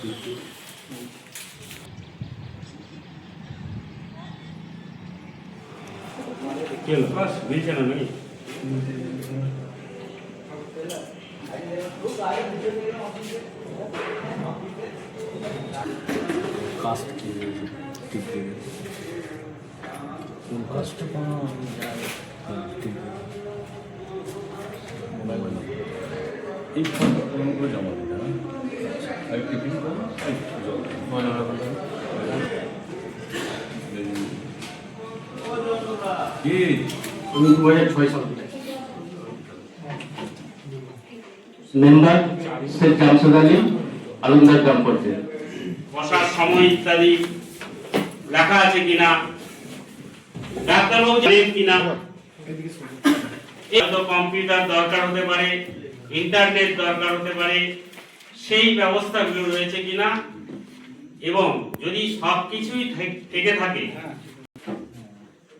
জমা মেম্বার শেখ জামশেদ আলী আলমদার গ্রাম পঞ্চায়েত। বসার সময় ইত্যাদি লেখা আছে কিনা, ডাক্তারবাবু জানেন কিনা, কম্পিউটার দরকার হতে পারে, ইন্টারনেট দরকার হতে পারে, সেই ব্যবস্থাগুলো রয়েছে কিনা, এবং যদি সবকিছুই থেকে থাকে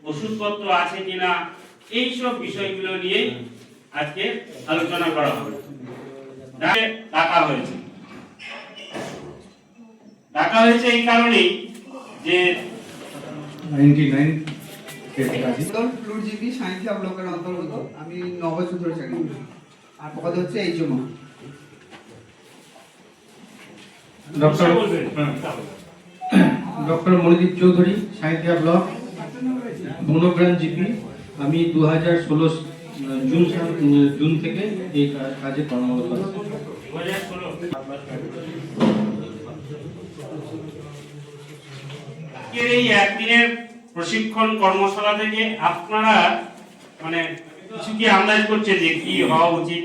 ওষুধপত্র আছে কিনা, এইসব বিষয়গুলো নিয়ে আজকে আলোচনা করা হবে। ডাকা হয়েছে এই কারণেই যে 99 ফ্লুইড সায়েন্স ব্লকের অন্তর্গত আমি 9 বছর ধরে চাকরি করি, আর পদ হচ্ছে এই জন্য ডক্টর মনিদীপ চৌধুরী সাঁইথিয়া ব্লক বনগ্রাম জিপি। আমি 2016 জুন থেকে এই কাজে কর্মরত আছি। এই একদিনের প্রশিক্ষণ কর্মশালা থেকে আপনারা মানে কিছু কি আন্দাজ করছেন যে কি হওয়া উচিত,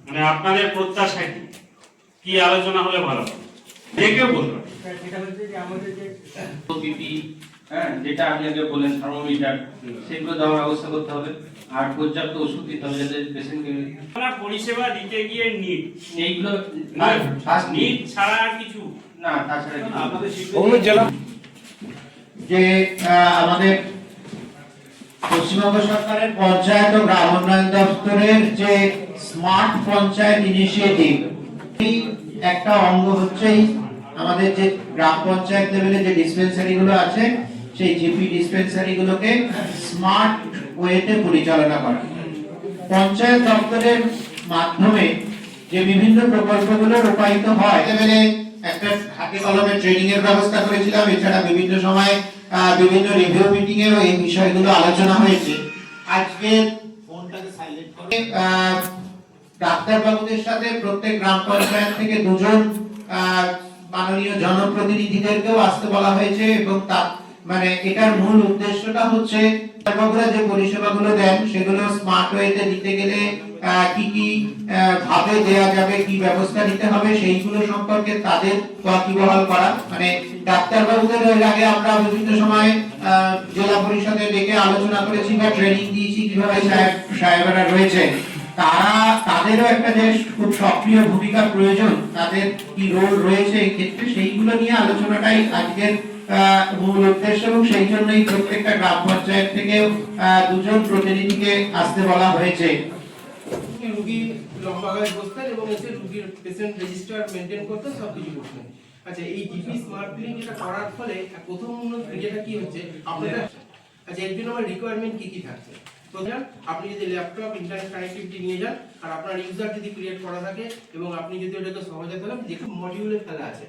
মানে আপনাদের প্রত্যাশা কি আলোচনা হলে ভালো হবে? দেখে বলবেন। এটা হচ্ছে যে আমাদের যে বিপি, যেটা আপনি আগে বলেন থার্মোমিটার, সেগুলো দেওয়ার ব্যবস্থা করতে হবে, আর পর্যাপ্ত ওষুধ দিতে হবে যাতে পেশেন্টকে পরিষেবা দিতে গিয়ে নিট এইগুলো নিট ছাড়া আর কিছু না, তাছাড়া আমাদের যে আমাদের পশ্চিমবঙ্গ সরকারের পঞ্চায়েত ও গ্রাম উন্নয়ন দপ্তরের যে স্মার্ট পঞ্চায়েত ইনিশিয়েটিভ, এই একটা অঙ্গ হচ্ছে আমাদের যে গ্রাম পঞ্চায়েত লেভেলে যে ডিসপেন্সারি গুলো আছে, সেই জিপি ডিসপেন্সারি গুলোকে স্মার্ট ওয়েতে পরিচালনা করা। পঞ্চায়েত দপ্তরের মাধ্যমে যে বিভিন্ন প্রকল্পগুলো রূপায়িত হয়, লেভেলে একটা হাতে কলমে ট্রেনিং এর ব্যবস্থা করেছিলাম। এছাড়া বিভিন্ন সময় বিভিন্ন রিভিউ মিটিং এও এই বিষয়গুলো আলোচনা হয়েছে। আজকে ফোনটাকে সাইলেন্ট করে ডাক্তার বাবুদের সাথে প্রত্যেক গ্রাম পঞ্চায়েত থেকে দুজন মাননীয় জনপ্রতিনিধিদেরকেও আসতে বলা হয়েছে, এবং মানে এটার মূল উদ্দেশ্যটা হচ্ছে ডাক্তারবাবুরা যে পরিষেবাগুলো দেন সেগুলো স্মার্ট ওয়েতে দিতে গেলে কি কি ভাবে দেয়া যাবে, কি ব্যবস্থা নিতে হবে, সেইগুলো সম্পর্কে তাদের ওয়াকিবহাল করা। মানে ডাক্তারবাবুদের এর আগে আমরা বিভিন্ন সময় জেলা পরিষদে ডেকে আলোচনা করেছি বা ট্রেনিং দিয়েছি কিভাবে সাহেবরা রয়েছে, তাদেরও একটা যে খুব সক্রিয় ভূমিকা প্রয়োজন, তাদের কি রোল রয়েছে এই ক্ষেত্রে, সেইগুলো নিয়ে আলোচনাটাই আজকের মূল উদ্দেশ্য। এবং সেই জন্যই প্রত্যেকটা গ্রাম পঞ্চায়েত থেকে দুজন প্রতিনিধিকে আসতে বলা হয়েছে। রোগী লম্বা হয়ে বসতেন এবং এসে রোগীর পেশেন্ট রেজিস্টার মেনটেন করতেন, সবকিছু করতেন। আচ্ছা, এই জিপি স্মার্ট ক্লিনিক যেটা করার ফলে প্রথম যেটা কি হচ্ছে আপনাদের, আচ্ছা এর জন্য আমার রিকোয়ারমেন্ট কি কি থাকছে? তো আপনি যদি ল্যাপটপ ইন্টারনেট কানেক্টিভিটি নিয়ে যান, আর আপনার ইউজার যদি ক্রিয়েট করা থাকে, এবং আপনি যদি ওটাকে সহজে ফেলেন, যেখানে মডিউলে ফেলা আছে,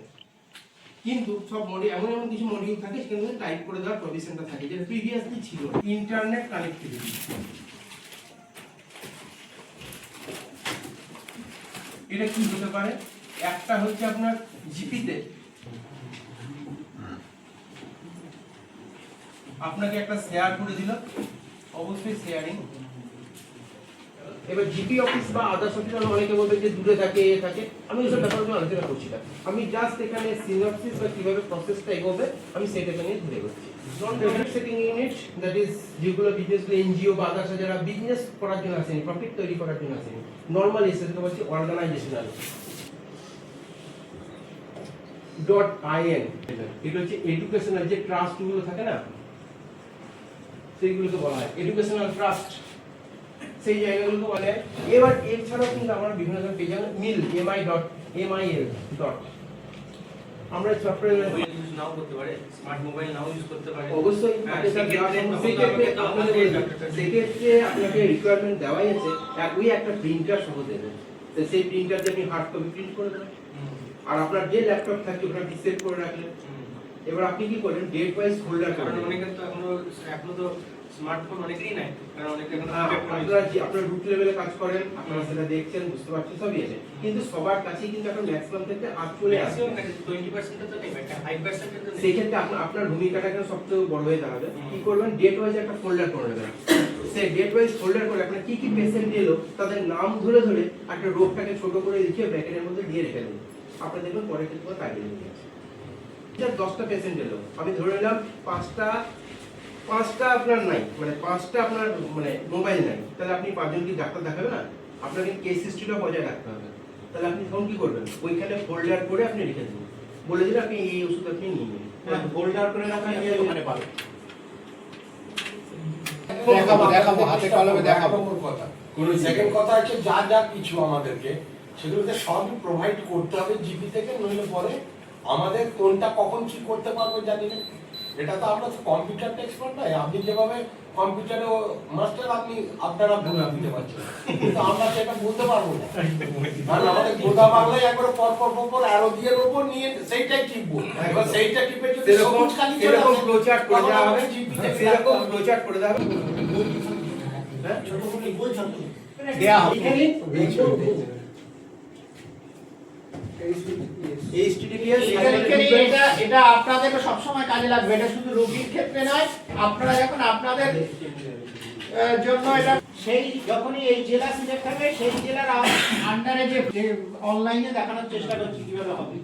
কিন্তু সব মডিউল এমন কিছু মডিউল থাকে সেখানে টাইপ করে দেওয়ার প্রভিশনটা থাকে, যেটা প্রিভিয়াসলি ছিল। ইন্টারনেট কানেক্টিভিটি, এটা কি হতে পারে? একটা হচ্ছে আপনার জিপিতে আপনাকে একটা শেয়ার করে দিল, অবশ্যই শেয়ারিং। এবার জিপি অফিস বা আদার্স অফিস অনেকে বলবে যে দূরে থাকে, আমি এসব ব্যাপারগুলো আলোচনা করছি না। আমি জাস্ট এখানে সিনপসিস বা কিভাবে প্রসেসটা এগোবে আমি সেটাকে নিয়ে ধরে করছি। Non profit setting unit, that is যেগুলো বিজনেসগুলো এনজিও বা আদার্স যারা বিজনেস করার জন্য আসেনি, প্রফিট তৈরি করার জন্য আসেনি, নর্মালি সেটাকে বলছি অর্গানাইজেশনাল। .in, এটা হচ্ছে এডুকেশনাল যে ট্রাস্টগুলো থাকে না, সেইগুলোকে বলা হয় এডুকেশনাল ট্রাস্ট। সেই জায়গাগুলোকে বলে। এবার এছাড়াও কিন্তু আমরা বিভিন্ন ধরনের পেজ আছে, মিল mi.mil. আমরা সফটওয়্যার ইউজ নাও করতে পারে, স্মার্ট মোবাইল নাও ইউজ করতে পারে। অবশ্যই হ্যাঁ, সেক্ষেত্রে আপনাকে রিকোয়ারমেন্ট দেওয়াই আছে ওই একটা প্রিন্টার সহ দেবেন। তো সেই প্রিন্টার দিয়ে আপনি হার্ড কপি প্রিন্ট করে দেবেন। আর আপনার যে ল্যাপটপ থাকে ওটা সেভ করে রাখলেন। এবার আপনি কি করলেন, ডেট ওয়াইজ ফোল্ডার কারণ করবেন। অনেকে তো এখনো তো স্মার্টফোন অনেকেই নাই, কারণ অনেকে এখন আপনারা রুট লেভেলে কাজ করেন, আপনারা সেটা দেখছেন, বুঝতে পারছেন, সবই আছে। কিন্তু সবার কাছেই কিন্তু এখন ম্যাক্সিমাম থেকে আপ চলে আসে। 20% তো নেই, একটা 5% তো নেই। সেই ক্ষেত্রে আপনার ভূমিকাটা কিন্তু সবচেয়ে বড় হয়ে দাঁড়াবে। কি করবেন, ডেট ওয়াইজ একটা ফোল্ডার করে নেবেন। সেই ডেট ওয়াইজ ফোল্ডার করে আপনার কি কি পেশেন্ট এলো তাদের নাম ধরে ধরে একটা রোগটাকে ছোট করে লিখে ব্র্যাকেটের মধ্যে দিয়ে রেখে দেবেন। আপনি দেখবেন পরে কিন্তু কাজে লেগে গেছে। 10টা পেশেন্ট এলো, আমি ধরে নিলাম পাঁচটা আপনার নাই, মানে 5টা আপনার মানে মোবাইল নাই, তাহলে আপনি 5 জন কি ডাক্তার দেখাবে না? আপনাকে কেস হিস্ট্রিটা বজায় রাখতে হবে। তাহলে আপনি তখন কি করবেন, ওইখানে ফোল্ডার করে আপনি রেখে দেবেন, বলে দিলে আপনি এই ওষুধ আপনি নিয়ে নেবেন। ফোল্ডার করে রাখা নিয়ে ওখানে পাবেন। দেখাবো হাতে কলমে দেখাবো। সেকেন্ড কথা হচ্ছে যা যা কিছু আমাদেরকে সেগুলোতে সবই প্রোভাইড করতে হবে জিপি থেকে, নইলে পরে আমাদের কোনটা কখন কি করতে পারবো জানি না। এটা তো আমরা তো কম্পিউটার এক্সপার্ট নয়, আপনি যেভাবে কম্পিউটারে মাস্টার আপনারা বলে দিতে পারছেন, কিন্তু আমরা সেটা বলতে পারবো না। কারণ আমাদের গোটা বাংলায় একবার পর অ্যারো দিয়ে নেবো, নিয়ে সেইটাই টিপবো। এবার সেইটা টিপে যদি সবুজ কালি চলে এরকম আসে, ফ্লোচার্ট করে দেওয়া হবে, সেরকম ফ্লোচার্ট করে দেওয়া হবে। হ্যাঁ, ছোট করে বই ছাত্র দেয়া হবে। এটা আপনাদের সবসময় কাজে লাগবে। এটা শুধু রোগীর ক্ষেত্রে নয়, আপনারা যখন আপনাদের জন্য এটা সেই যখনই এই জেলা সিলেক্ট হবে, সেই জেলার আন্ডারে যে অনলাইনে দেখানোর চেষ্টা করছি কিভাবে হবে।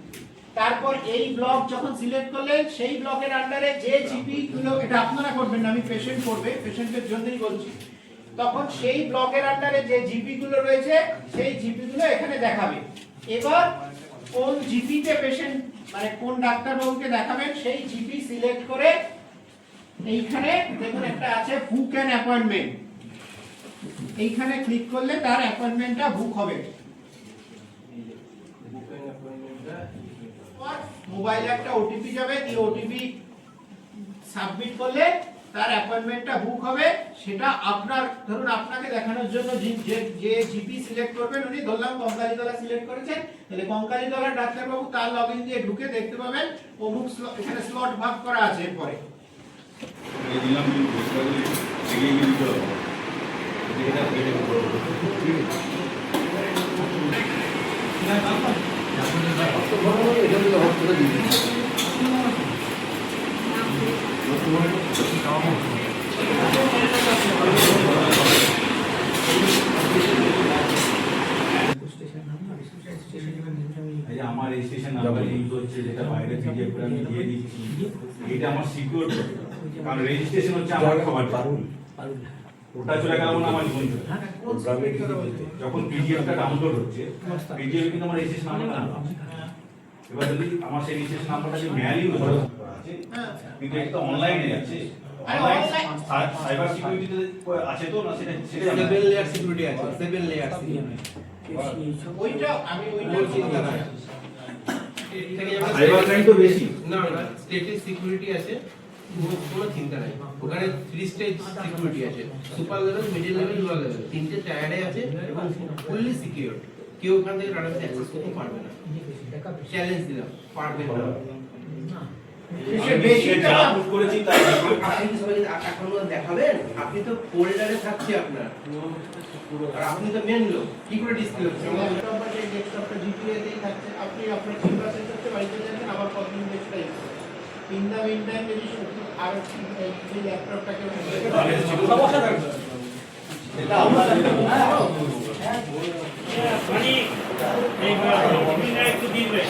তারপর এই ব্লক যখন সিলেক্ট করলেন, সেই ব্লকের আন্ডারে যে জিপি গুলো, এটা আপনারা করবেন না, আমি পেশেন্ট করবে, পেশেন্টের জন্যই বলছি। তখন সেই ব্লকের আন্ডারে যে জিপি গুলো রয়েছে, সেই জিপি গুলো এখানে দেখাবে। এবার কোন জিপিতে পেশেন্ট মানে কোন ডাক্তারবাবুকে দেখাবেন, সেই জিপি সিলেক্ট করে এইখানে দেখুন একটা আছে বুক অ্যান অ্যাপয়েন্টমেন্ট, এইখানে ক্লিক করলে তার অ্যাপয়েন্টমেন্টটা বুক হবে। মোবাইলে একটা ওটিপি যাবে, এই ওটিপি সাবমিট করলে তার অ্যাপয়েন্টমেন্টটা বুক হবে। সেটা আপনার ধরুন আপনাকে দেখানোর জন্য যে জিপি সিলেক্ট করবেন, উনি ধরলাম কঙ্কালীতলা সিলেক্ট করেছেন, তাহলে কঙ্কালীতলার ডাক্তারবাবু তার লগইন দিয়ে ঢুকে দেখতে পাবেন অমুক এখানে স্লট ভাগ করা আছে। এরপরে আমার রেজিস্ট্রেশন নাম্বার লিংক হচ্ছে, যেটা বাইরে পিডিএফ করে আমি দিয়ে দিচ্ছি, এটা আমার সিকিউর। কারণ রেজিস্ট্রেশন হচ্ছে আমার খাবার, ওটা চলে গেল না আমার জীবন চলে। যখন পিডিএফটা ডাউনলোড হচ্ছে, পিডিএফ কিন্তু আমার রেজিস্ট্রেশন নাম্বার না। এবার যদি আমার সেই রেজিস্ট্রেশন নাম্বারটা যে ম্যানুয়ালি আছে, কিন্তু এটা অনলাইনে আছে, সাইবার সিকিউরিটিতে আছে তো না, সেটা 7 লেয়ার সিকিউরিটি আছে, 7 লেয়ার সিকিউরিটি। ওইটা আমি ওইটা সাইবার ক্রাইম তো বেশি না, স্টেটের সিকিউরিটি আছে, কোনো চিন্তা নাই। ওখানে 3 স্টেজ সিকিউরিটি আছে, super level, middle level, low level, 3টে টায়ারে আছে এবং ফুললি সিকিউর। কেউ ওখান থেকে ডাটাবেসে অ্যাক্সেস করতে পারবে না। চ্যালেঞ্জ দিলাম, পারবে না। করেছি তাই আপনি কি সবাই এখনো দেখাবেন? আপনি তো ফোল্ডারে থাকছে আপনার, আর আপনি তো মেন লোক, কি করে ডিসপ্লে হচ্ছে? ডেস্কটপটা জিপিএতেই থাকছে, আপনি আপনার চিন্তা করতে বাড়িতে যাচ্ছেন, আবার কতদিন বেশটাই ইন দ্য মিন টাইম যদি আর এই ল্যাপটপটাকে এটা আমরা মানে এই একটু দিবে